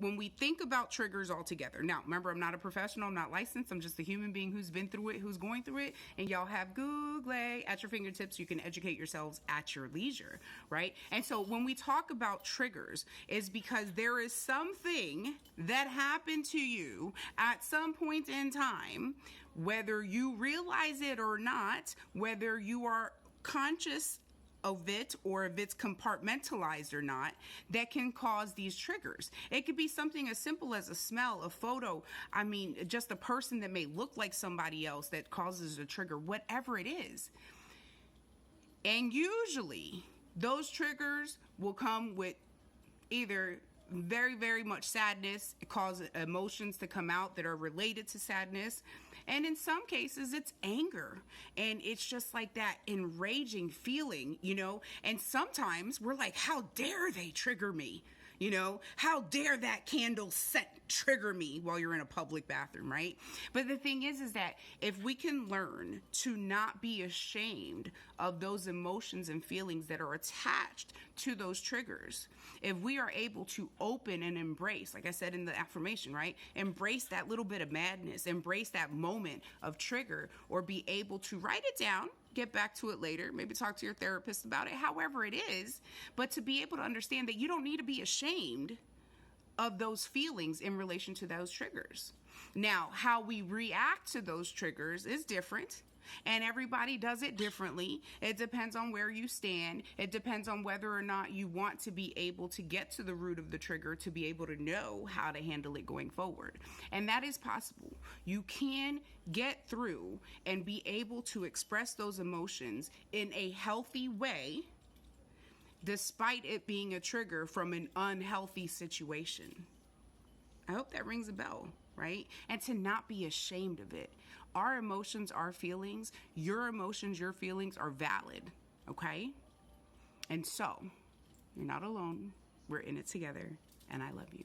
when we think about triggers altogether, now remember, I'm not a professional, I'm not licensed, I'm just a human being who's been through it, who's going through it, and y'all have Google at your fingertips. You can educate yourselves at your leisure, right? And so when we talk about triggers, is because there is something that happened to you at some point in time, whether you realize it or not, whether you are conscious of it or if it's compartmentalized or not, that can cause these triggers. It could be something as simple as a smell, a photo, I mean, just a person that may look like somebody else that causes a trigger, whatever it is. And usually those triggers will come with either very, very much sadness. It causes emotions to come out that are related to sadness. And in some cases, it's anger. And it's just like that enraging feeling, you know. And sometimes we're like, how dare they trigger me? You know, how dare that candle scent trigger me while you're in a public bathroom, right? But the thing is that if we can learn to not be ashamed of those emotions and feelings that are attached to those triggers, if we are able to open and embrace, like I said in the affirmation, right? Embrace that little bit of madness, embrace that moment of trigger, or be able to write it down, get back to it later, maybe talk to your therapist about it, however it is, but to be able to understand that you don't need to be ashamed of those feelings in relation to those triggers. Now, how we react to those triggers is different, and everybody does it differently. It depends on where you stand. It depends on whether or not you want to be able to get to the root of the trigger to be able to know how to handle it going forward. And that is possible. You can get through and be able to express those emotions in a healthy way, despite it being a trigger from an unhealthy situation. I hope that rings a bell, right? And to not be ashamed of it. Our emotions, our feelings, your emotions, your feelings are valid, okay? And so, you're not alone. We're in it together, and I love you.